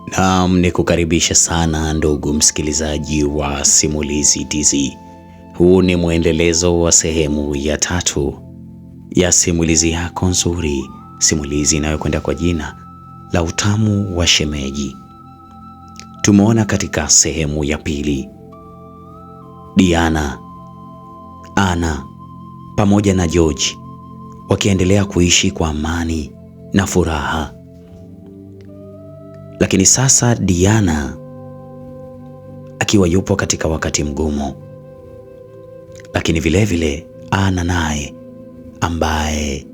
Naam, ni kukaribisha sana ndugu msikilizaji wa Simulizi Tz. Huu ni mwendelezo wa sehemu ya 3 ya simulizi yako nzuri, simulizi inayokwenda kwa jina la Utamu wa Shemeji. Tumeona katika sehemu ya 2 Diana, Anna pamoja na George wakiendelea kuishi kwa amani na furaha. Lakini sasa Diana akiwa yupo katika wakati mgumu, lakini vile Anna naye ambaye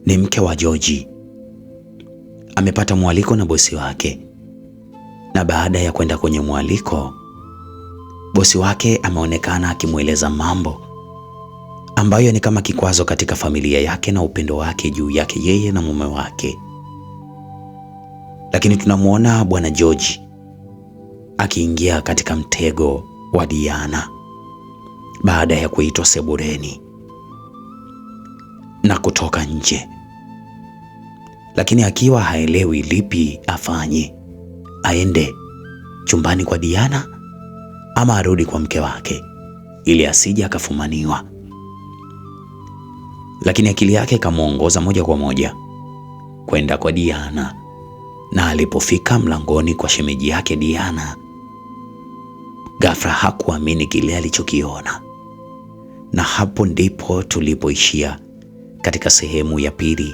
ni mke wa George amepata mwaliko na bosi wake, na baada ya kwenda kwenye mwaliko, bosi wake ameonekana akimweleza mambo ambayo ni kama kikwazo katika familia yake na upendo wake juu yake yeye na mume wake. Lakini tunamwona bwana George akiingia katika mtego wa Diana baada ya kuitwa sebureni na kutoka nje, lakini akiwa haelewi lipi afanye, aende chumbani kwa Diana ama arudi kwa mke wake ili asije akafumaniwa. Lakini akili yake ikamuongoza moja kwa moja kwenda kwa Diana, na alipofika mlangoni kwa shemeji yake Diana, ghafla hakuamini kile alichokiona. Na hapo ndipo tulipoishia katika sehemu ya 2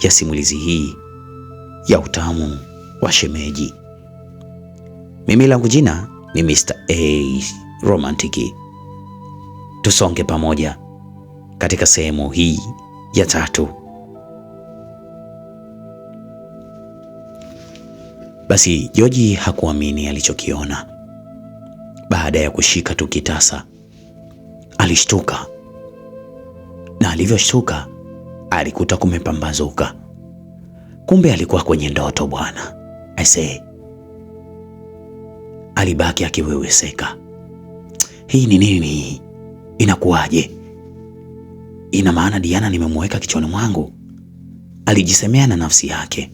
ya simulizi hii ya Utamu wa Shemeji. Mimi langu jina ni Mr. A Romantic. Tusonge pamoja katika sehemu hii ya 3. Basi George hakuamini alichokiona. Baada ya kushika tu kitasa, alishtuka, na alivyoshtuka alikuta kumepambazuka. Kumbe alikuwa kwenye ndoto bwana. Aisee, alibaki akiweweseka. Hii ni nini? Inakuwaje? Ina maana Diana nimemweka kichwani mwangu? Alijisemea na nafsi yake.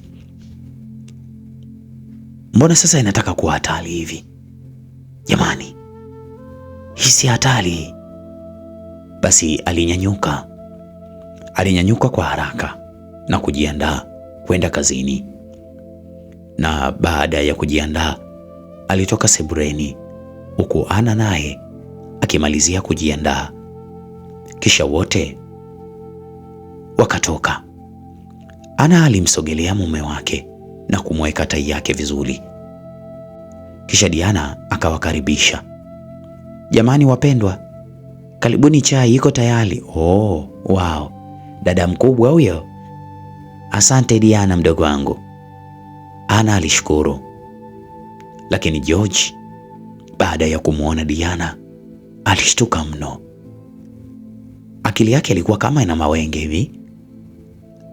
Mbona sasa inataka kuwa hatari hivi? Jamani, hii si hatari. Basi alinyanyuka kwa haraka na kujiandaa kwenda kazini. Na baada ya kujiandaa, alitoka sebureni huku Anna naye akimalizia kujiandaa. Kisha wote wakatoka. Anna alimsogelea mume wake na kumweka tai yake vizuri. Kisha Diana akawakaribisha. Jamani wapendwa, karibuni, chai iko tayari. Oh, wow, dada mkubwa huyo. Asante Diana mdogo wangu. Anna alishukuru. Lakini George baada ya kumwona Diana alishtuka mno. Akili yake ilikuwa kama ina mawenge hivi.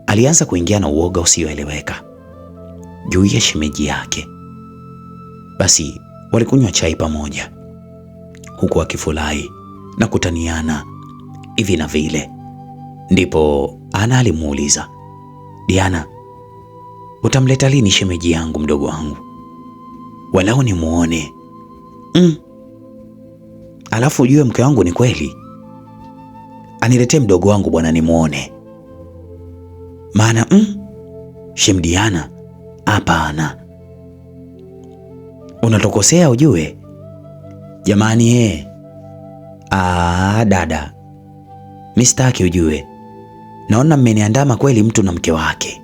Alianza kuingia na uoga usioeleweka juu ya shemeji yake. Basi walikunywa chai pamoja huku wakifurahi na kutaniana hivi na vile. Ndipo Anna alimuuliza, Diana, utamleta lini shemeji yangu mdogo wangu? Walau ni muone. Alafu ujue mke wangu ni kweli aniletee mdogo wangu bwana ni muone. Maana shem Diana, hapana, unatokosea ujue. Jamani dada, mistaki ujue. Naona mmeniandama kweli mtu na mke wake.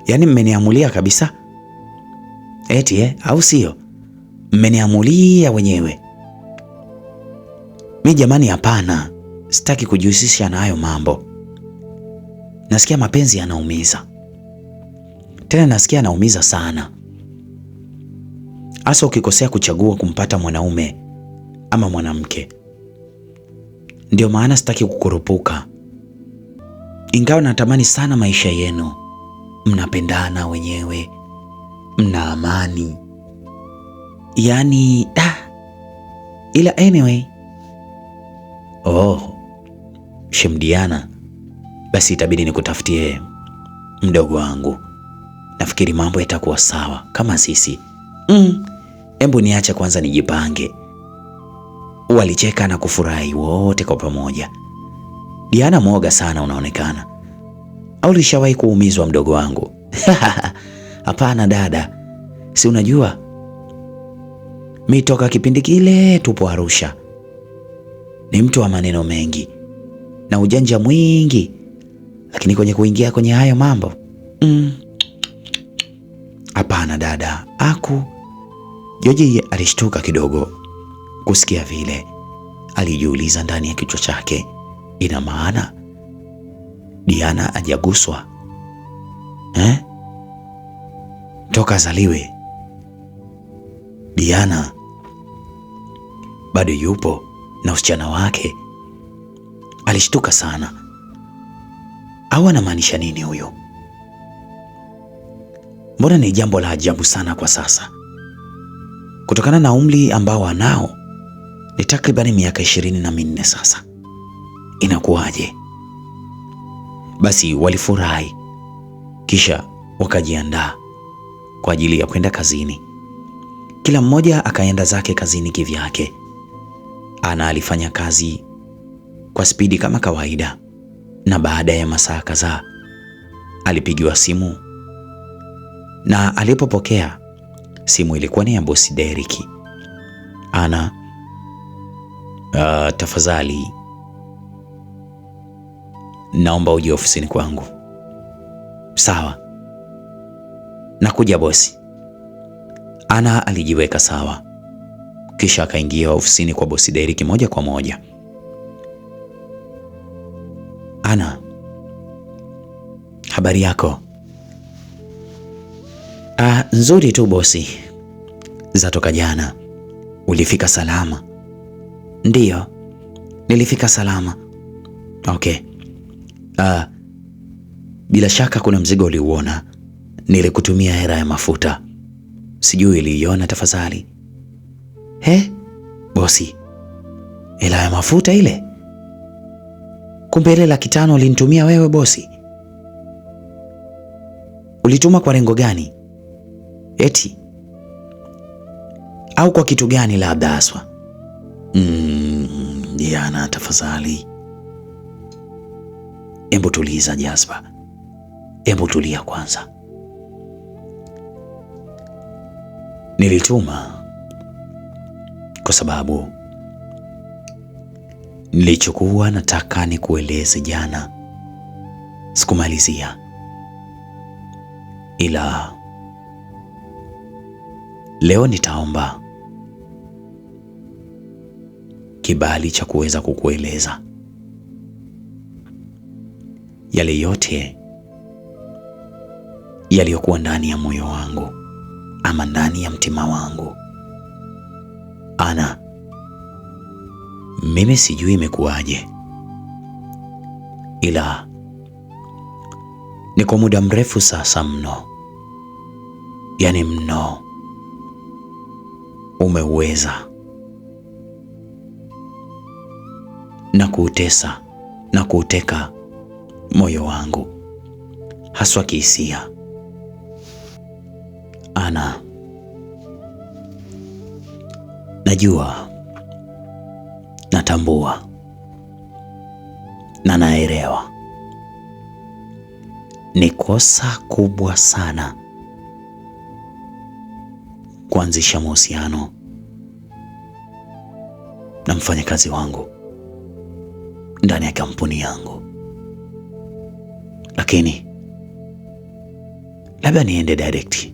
Yaani mmeniamulia kabisa. Eti au sio? Mmeniamulia wenyewe. Mimi jamani hapana, sitaki kujihusisha na hayo mambo. Nasikia mapenzi yanaumiza. Tena nasikia yanaumiza sana. Hasa ukikosea kuchagua kumpata mwanaume ama mwanamke. Ndio maana sitaki kukurupuka. Ingawa natamani sana maisha yenu, mnapendana wenyewe, mna amani. Yaani ila anyway. Shem Diana, basi itabidi nikutafutie mdogo wangu nafikiri mambo yatakuwa sawa kama sisi. Embu niache kwanza nijipange. Walicheka na kufurahi wote kwa pamoja. Diana, mwoga sana unaonekana. Au ulishawahi kuumizwa mdogo wangu? Hapana dada, si unajua mimi toka kipindi kile tupo Arusha. Ni mtu wa maneno mengi na ujanja mwingi, lakini kwenye kuingia kwenye hayo mambo hapana dada. Joji alishtuka kidogo kusikia vile. Alijiuliza ndani ya kichwa chake, ina maana Diana hajaguswa toka zaliwe? Diana bado yupo na usichana wake? Alishtuka sana. Au anamaanisha nini huyo? Mbona ni jambo la ajabu sana kwa sasa, kutokana na umri ambao anao. Ni takriban miaka 24 sasa. Inakuwaje? Basi walifurahi, kisha wakajiandaa kwa ajili ya kwenda kazini. Kila mmoja akaenda zake kazini kivyake. Ana alifanya kazi kwa spidi kama kawaida, na baada ya masaa kadhaa alipigiwa simu, na alipopokea simu ilikuwa ni ya bosi Derek. Ana, tafadhali naomba uje ofisini kwangu. Sawa, nakuja bosi. Ana alijiweka sawa, kisha akaingia ofisini kwa bosi Derek moja kwa moja. Ana, habari yako? Nzuri tu bosi. Zatoka jana. Ulifika salama? Ndiyo, nilifika salama. Okay. Bila shaka kuna mzigo uliuona. Nilikutumia hela ya mafuta, sijui uliiona tafadhali. Bosi, hela ya mafuta ile? Kumbe ile 500,000 ulinitumia wewe bosi? Ulituma kwa lengo gani? Eti au kwa kitu gani labda haswa? Diana, tafadhali embu tuliza Jasper. Embu tulia kwanza. Nilituma kwa sababu nilichokuwa nataka nikueleze jana sikumalizia, ila leo nitaomba kibali cha kuweza kukueleza yale yote yaliyokuwa ndani ya moyo wangu ama ndani ya mtima wangu. Ana, mimi sijui imekuwaje, ila ni kwa muda mrefu sasa mno, yani mno, umeweza na kuutesa na kuuteka moyo wangu, haswa kihisia. Ana, najua, natambua na naelewa ni kosa kubwa sana kuanzisha mahusiano na mfanyakazi wangu ndani ya kampuni yangu, lakini labda niende direct.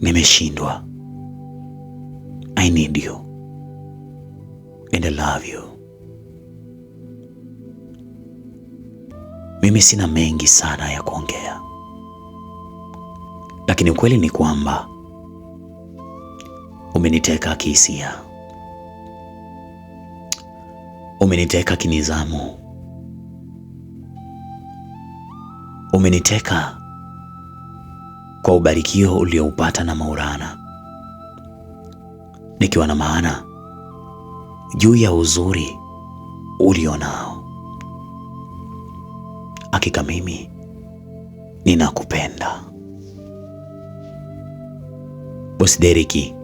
Nimeshindwa. I need you and I love you. Mimi sina mengi sana ya kuongea, lakini ukweli ni kwamba umeniteka kihisia, umeniteka kinizamu, umeniteka kwa ubarikio ulioupata na Maulana, nikiwa na maana juu ya uzuri ulionao. Hakika mimi ninakupenda. Boss Derek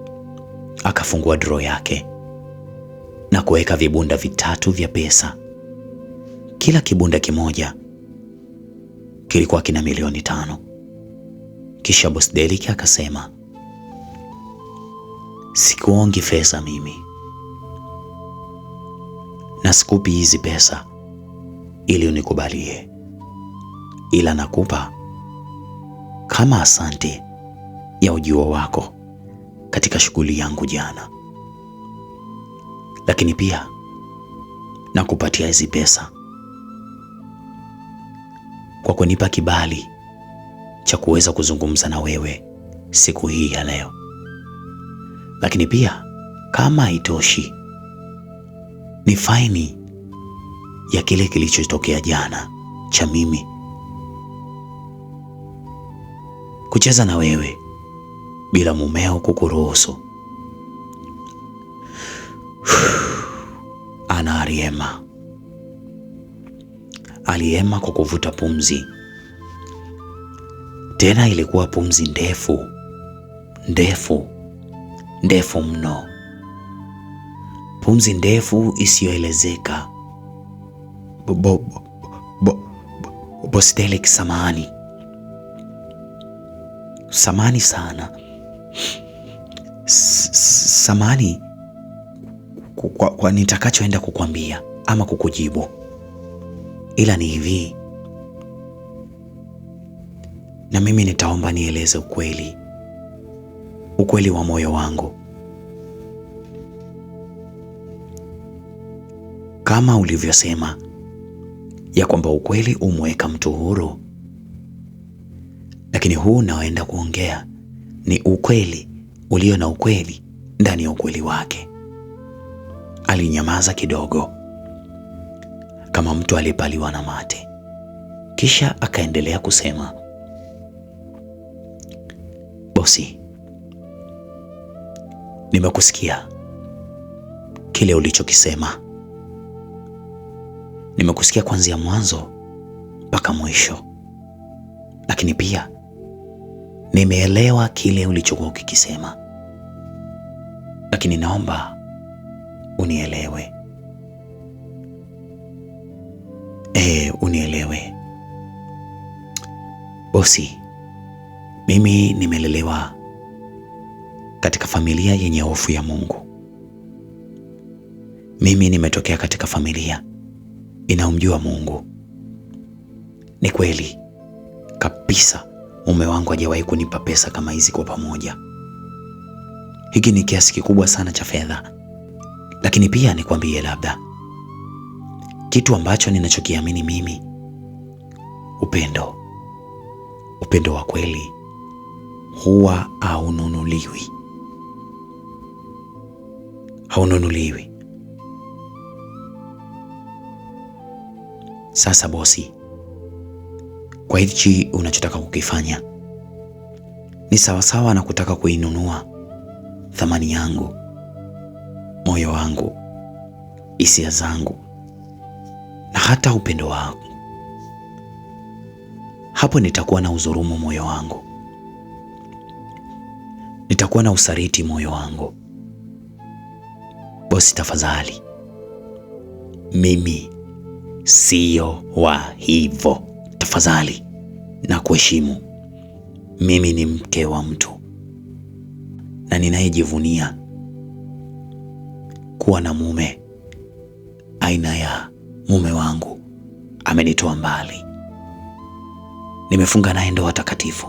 akafungua draw yake na kuweka vibunda vitatu vya pesa. Kila kibunda kimoja kilikuwa kina milioni 5. Kisha Boss Derek akasema, sikuongi pesa mimi, na sikupi hizi pesa ili unikubalie, ila nakupa kama asante ya ujio wako katika shughuli yangu jana. Lakini pia nakupatia hizi pesa kwa kunipa kibali cha kuweza kuzungumza na wewe siku hii ya leo. Lakini pia kama haitoshi, ni faini ya kile kilichotokea jana cha mimi kucheza na wewe bila mumeo kukuruhusu. Ana aliema kwa kuvuta pumzi. Tena ilikuwa pumzi ndefu, ndefu, ndefu mno. Pumzi ndefu isiyoelezeka. Boss Derek, samahani. Samahani sana. Samahani kwa nitakachoenda kukwambia ama kukujibu. Ila ni hivi, na mimi nitaomba nieleze ukweli wa moyo wangu. Kama ulivyosema ya kwamba ukweli umweka mtu huru, lakini huu naoenda kuongea ni ukweli ulio na ukweli ndani ya ukweli wake. Alinyamaza kidogo kama mtu aliyepaliwa na mate, kisha akaendelea kusema, bosi, nimekusikia kile ulichokisema. Nimekusikia kuanzia mwanzo mpaka mwisho, lakini pia nimeelewa kile ulichokuwa ukikisema, lakini naomba unielewe. Unielewe bosi, mimi nimelelewa katika familia yenye hofu ya Mungu. Mimi nimetokea katika familia inayomjua Mungu. Ni kweli kabisa mume wangu hajawahi kunipa pesa kama hizi kwa pamoja. Hiki ni kiasi kikubwa sana cha fedha. Lakini pia nikwambie labda kitu ambacho ninachokiamini mimi, upendo wa kweli huwa haununuliwi. Sasa bosi, kwa hichi unachotaka kukifanya ni sawasawa na kutaka kuinunua thamani yangu, moyo wangu, hisia zangu na hata upendo wangu. Hapo nitakuwa na udhulumu moyo wangu, nitakuwa na usaliti moyo wangu. Bosi, tafadhali, mimi sio wa hivyo. Tafadhali na kuheshimu, mimi ni mke wa mtu na ninayejivunia kuwa na mume aina ya mume wangu. Amenitoa mbali, nimefunga naye ndoa takatifu.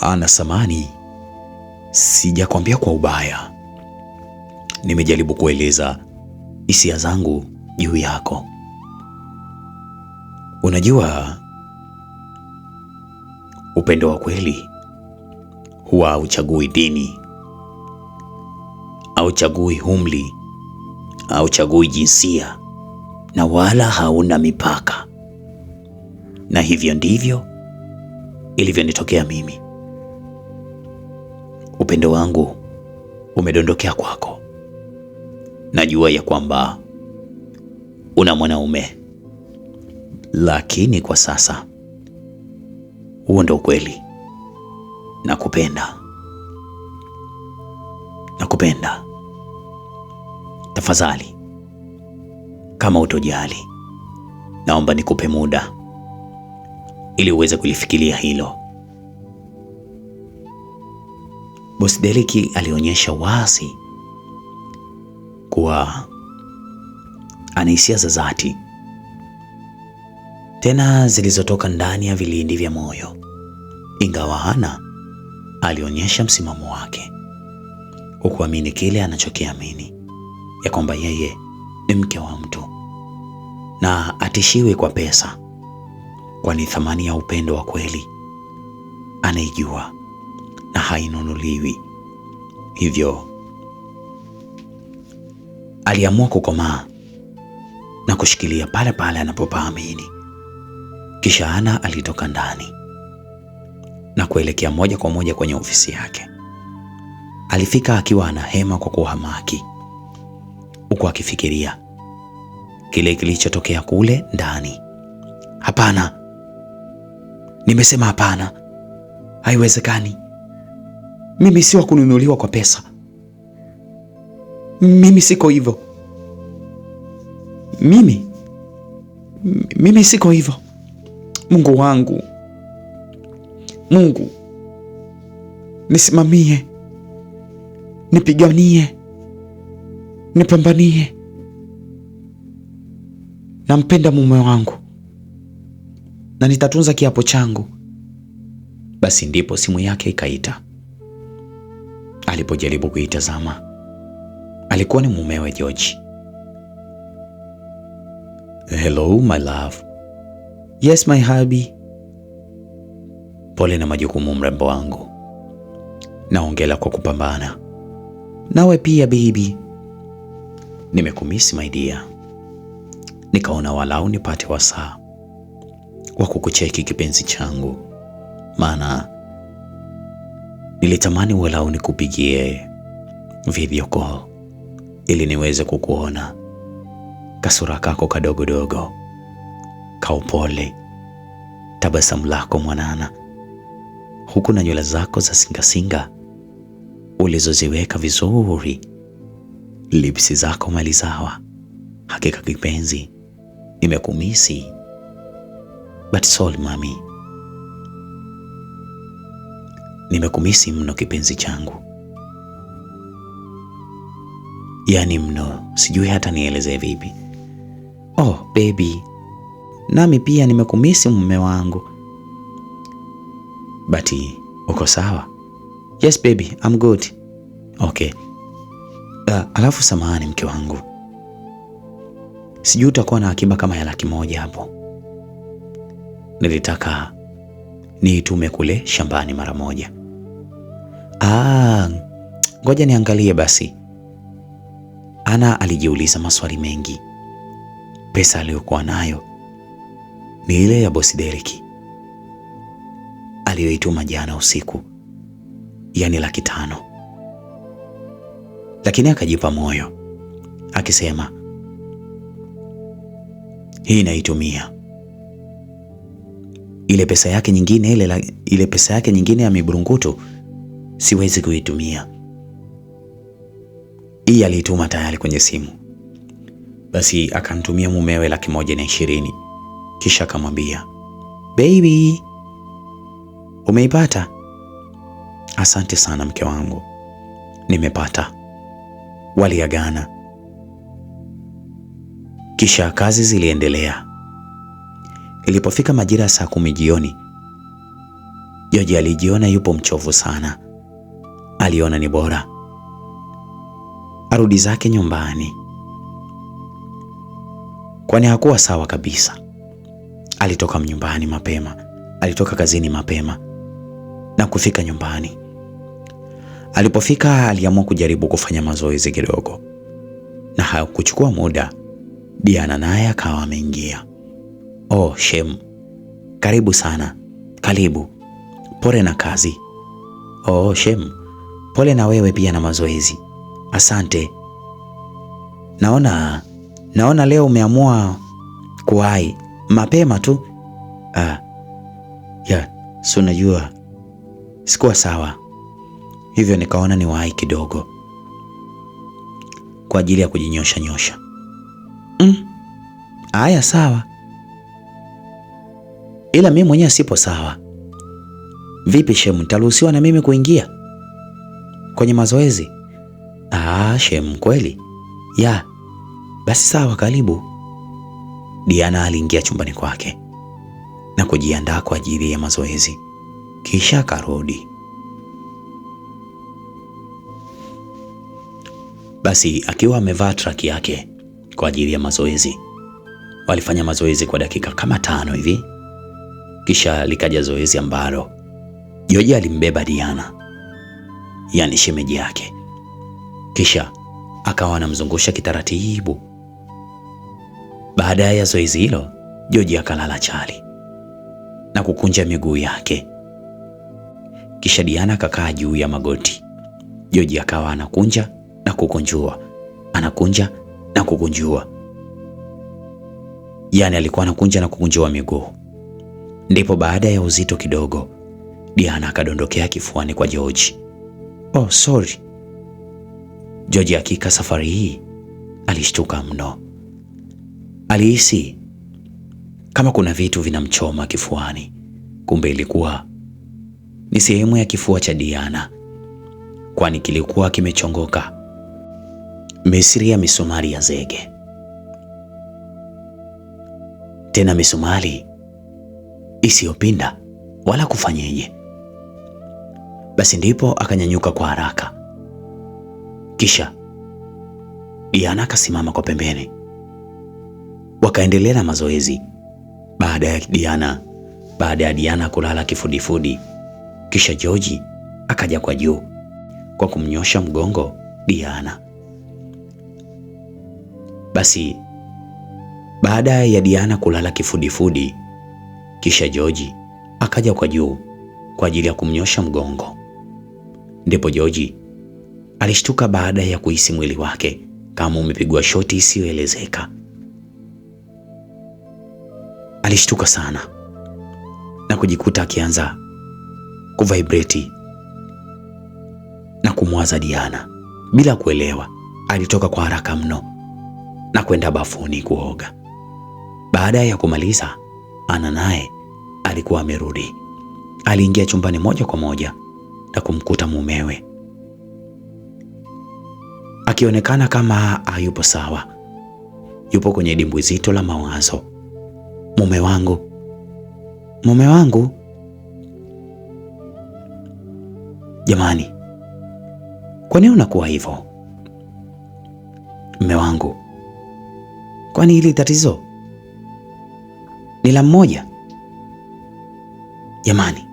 Ana samani, sijakwambia kwa ubaya. Nimejaribu kueleza hisia zangu juu yako. Unajua, upendo wa kweli huwa hauchagui dini, hauchagui umri, hauchagui jinsia, na wala hauna mipaka. Na hivyo ndivyo ilivyonitokea mimi. Upendo wangu umedondokea kwako. Najua ya kwamba una mwanaume, lakini kwa sasa huo ndio ukweli. nakupenda. Nakupenda. Tafadhali, kama utojali, naomba nikupe muda ili uweze kulifikiria hilo. Boss Derek alionyesha wazi kuwa ana hisia za dhati, tena zilizotoka ndani ya vilindi vya moyo. Ingawa Hana alionyesha msimamo wake, hukuamini kile anachokiamini, ya kwamba yeye ni mke wa mtu na atishiwe kwa pesa, kwani thamani ya upendo wa kweli anaijua na hainunuliwi. Hivyo aliamua kukomaa na kushikilia pale pale anapopaamini. Kisha Hana alitoka ndani na kuelekea moja kwa moja kwenye ofisi yake. Alifika akiwa anahema kwa kuhamaki, huku akifikiria kile kilichotokea kule ndani. Hapana, nimesema hapana, haiwezekani. Mimi si wa kununuliwa kwa pesa. Mimi siko hivyo. Mimi siko hivyo. Mungu wangu, Mungu nisimamie, nipiganie, nipambanie. Nampenda mume wangu na nitatunza kiapo changu. Basi ndipo simu yake ikaita. Alipojaribu kuitazama, alikuwa ni mumewe George. Hello my love. Yes my hubby. Pole na majukumu mrembo wangu. Naongela kwa kupambana. Nawe pia baby. Nimekumisi my dear. Nikaona walau nipate wasaa wa kukucheki kipenzi changu, maana nilitamani walau nikupigie video call ili niweze kukuona kasura kako kadogodogo, kaupole, tabasamu lako mwanana, huku na nywele zako za singasinga ulizoziweka vizuri, lipsi zako malizawa. Hakika kipenzi, nimekumisi. But sorry mami, nimekumisi mno kipenzi changu, yaani mno, sijui hata nieleze vipi. Oh baby, nami pia nimekumisi mume wangu. But uko sawa? Yes baby, I'm good. Okay. Alafu samahani mke wangu, sijui utakuwa na akiba kama ya $100,000 hapo. Nilitaka niitume kule shambani mara moja. Ngoja niangalie basi. Ana alijiuliza maswali mengi. Pesa aliyokuwa nayo ni ile ya Boss Derek aliyoituma jana usiku, yani $500,000. Lakini akajipa moyo akisema, hii naitumia. Ile pesa yake nyingine ya miburungutu siwezi kuitumia. Hii aliituma tayari kwenye simu. Basi akantumia mumewe $120,000. Kisha akamwambia, baby, umeipata? Asante sana mke wangu, nimepata. Waliagana. Kisha kazi ziliendelea. Ilipofika majira ya saa 10 jioni, George alijiona yupo mchovu sana. Aliona ni bora arudi zake nyumbani, kwani hakuwa sawa kabisa. Alitoka nyumbani mapema, alitoka kazini mapema na kufika nyumbani. Alipofika aliamua kujaribu kufanya mazoezi kidogo, na hakuchukua muda Diana naye akawa ameingia. Oh Shem, karibu sana. Karibu. Pole na kazi. Oh Shem, pole na wewe pia na mazoezi. Asante. Naona leo umeamua kuwahi mapema tu. Si unajua sikuwa sawa, hivyo nikaona niwahi kidogo kwa ajili ya kujinyosha nyosha. Haya, sawa, ila mimi mwenyewe sipo sawa. Vipi shemu, nitaruhusiwa na mimi kuingia kwenye mazoezi? Shemu, kweli? Ya, basi sawa, karibu. Diana aliingia chumbani kwake na kujiandaa kwa ajili ya mazoezi, kisha akarudi. Basi akiwa amevaa track yake kwa ajili ya mazoezi, walifanya mazoezi kwa dakika kama 5 hivi. Kisha likaja zoezi ambalo George alimbeba Diana, yani shemeji yake, kisha akawa anamzungusha kitaratibu. Baada ya zoezi hilo, George akalala chali na kukunja miguu yake, kisha Diana akakaa juu ya magoti. George akawa anakunja na kukunjua, anakunja na kukunjua, yani alikuwa anakunja na kukunjua miguu. Ndipo baada ya uzito kidogo, Diana akadondokea kifuani kwa George. Oh, sorry. George hakika safari hii alishtuka mno. Alihisi kama kuna vitu vinamchoma kifuani, kumbe ilikuwa ni sehemu ya kifua cha Diana, kwani kilikuwa kimechongoka misri ya misumari ya zege. Tena misumari isiyopinda wala kufanyeje. Basi ndipo akanyanyuka kwa haraka, kisha Diana akasimama kwa pembeni, wakaendelea na mazoezi. Baada ya Diana kulala kifudifudi, kisha George akaja kwa juu kwa kumnyosha mgongo Diana. Basi baada ya Diana kulala kifudifudi, kisha George akaja kwa juu kwa ajili ya kumnyosha mgongo. Ndipo George alishtuka baada ya kuhisi mwili wake kama umepigwa shoti isiyoelezeka. Alishtuka sana na kujikuta akianza kuvibrate na kumwaza Diana. Bila kuelewa, alitoka kwa haraka mno na kwenda bafuni kuoga. Baada ya kumaliza, Ana naye alikuwa amerudi. Aliingia chumbani moja kwa moja na kumkuta mumewe akionekana kama hayupo sawa, yupo kwenye dimbwi zito la mawazo. Mume wangu, jamani, kwa nini unakuwa hivyo? Mume wangu, kwani hili tatizo ni la mmoja? Jamani,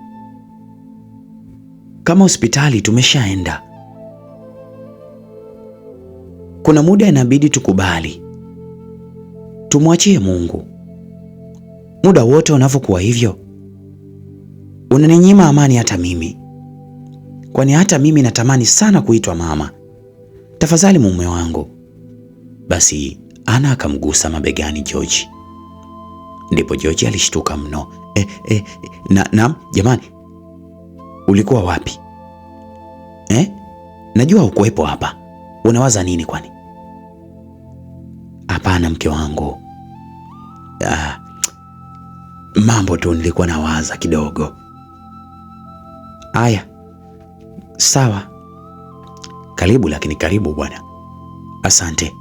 kama hospitali tumeshaenda, kuna muda inabidi tukubali, tumwachie Mungu. Muda wote unavyokuwa hivyo, unaninyima amani hata mimi, kwani hata mimi natamani sana kuitwa mama. Tafadhali mume wangu. Basi Ana akamgusa mabegani George. Ndipo George alishtuka mno. Jamani, ulikuwa wapi? Najua hukuwepo hapa. Unawaza nini kwani? Hapana mke wangu, mambo tu nilikuwa nawaza kidogo. Aya, sawa, karibu. Lakini karibu bwana. Asante.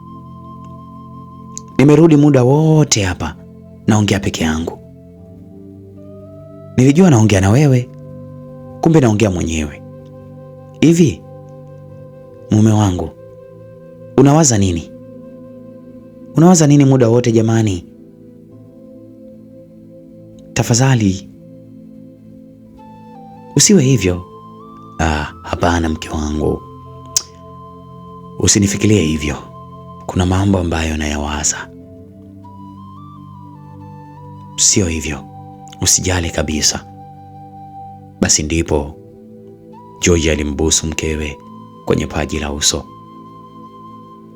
Nimerudi muda wote hapa naongea peke yangu. Nilijua naongea na wewe, kumbe naongea mwenyewe. Hivi mume wangu, unawaza nini? Unawaza nini muda wote jamani? Tafadhali usiwe hivyo. Hapana mke wangu, usinifikirie hivyo. Kuna mambo ambayo nayawaza. Sio hivyo, usijali kabisa. Basi ndipo George alimbusu mkewe kwenye paji la uso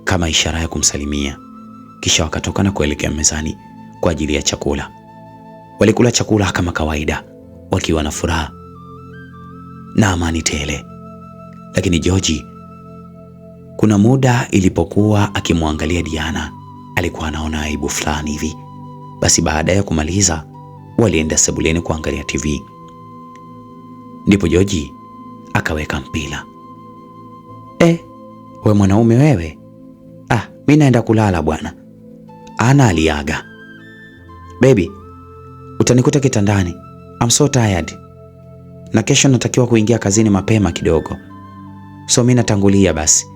kama ishara ya kumsalimia, kisha wakatoka na kuelekea mezani kwa ajili ya chakula. Walikula chakula kama kawaida wakiwa na furaha. na amani tele. Lakini George, kuna muda ilipokuwa akimwangalia Diana, alikuwa anaona aibu fulani hivi. Basi baada ya kumaliza, walienda sebuleni kuangalia TV. Ndipo George akaweka mpira. We mwanaume wewe. Mimi naenda kulala bwana. Ana aliaga. Baby, utanikuta kitandani. I'm so tired. Na kesho natakiwa kuingia kazini mapema kidogo. So mimi natangulia basi.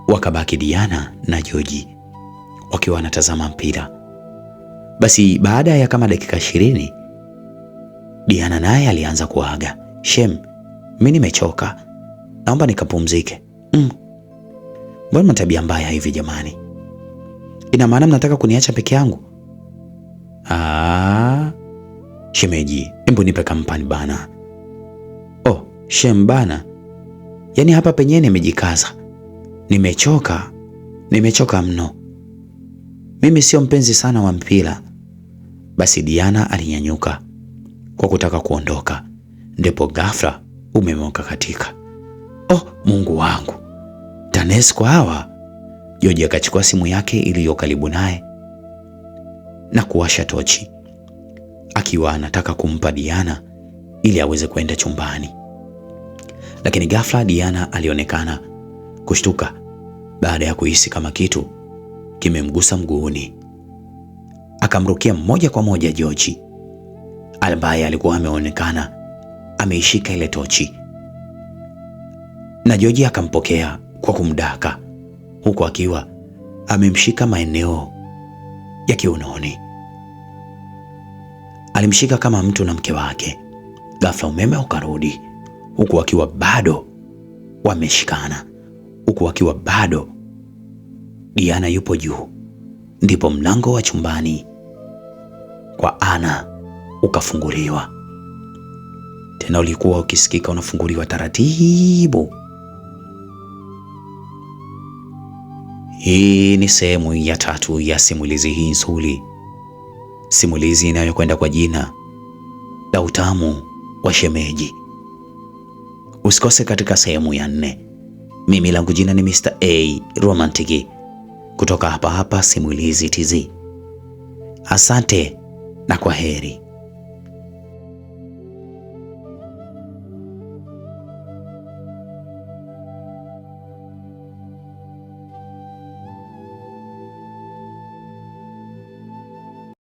Wakabaki Diana na George wakiwa wanatazama mpira. Basi baada ya kama dakika 20, Diana naye alianza kuaga. Shem, mimi nimechoka. Naomba nikapumzike. Mbona tabia mbaya hivi jamani? Ina maana mnataka kuniacha peke yangu? Shemeji, hebu nipe kampani bana. Shem bana. Yaani hapa penyewe nimejikaza. Nimechoka mno. Mimi sio mpenzi sana wa mpira. Basi Diana alinyanyuka kwa kutaka kuondoka. Ndipo ghafla umeme ukakatika. Mungu wangu. TANESCO hawa. George akachukua simu yake iliyo karibu naye na kuwasha tochi, akiwa anataka kumpa Diana ili aweze kwenda chumbani. Lakini ghafla Diana alionekana kushtuka baada ya kuhisi kama kitu kimemgusa mguuni. Akamrukia moja kwa moja George, ambaye alikuwa ameonekana ameishika ile tochi, na George akampokea kwa kumdaka, huku akiwa amemshika maeneo ya kiunoni. Alimshika kama mtu na mke wake. Ghafla umeme ukarudi, huku akiwa bado wameshikana, huku akiwa bado Diana yupo juu. Ndipo mlango wa chumbani kwa Ana ukafunguliwa. Tena ulikuwa ukisikika unafunguliwa taratibu. Hii ni sehemu ya 3 ya simulizi hii nzuri. Simulizi inayokwenda kwa jina la Utamu wa Shemeji. Usikose katika sehemu ya 4. Mimi langu jina ni Mr. A Romantic kutoka hapa Simulizi TZ. Asante na kwaheri.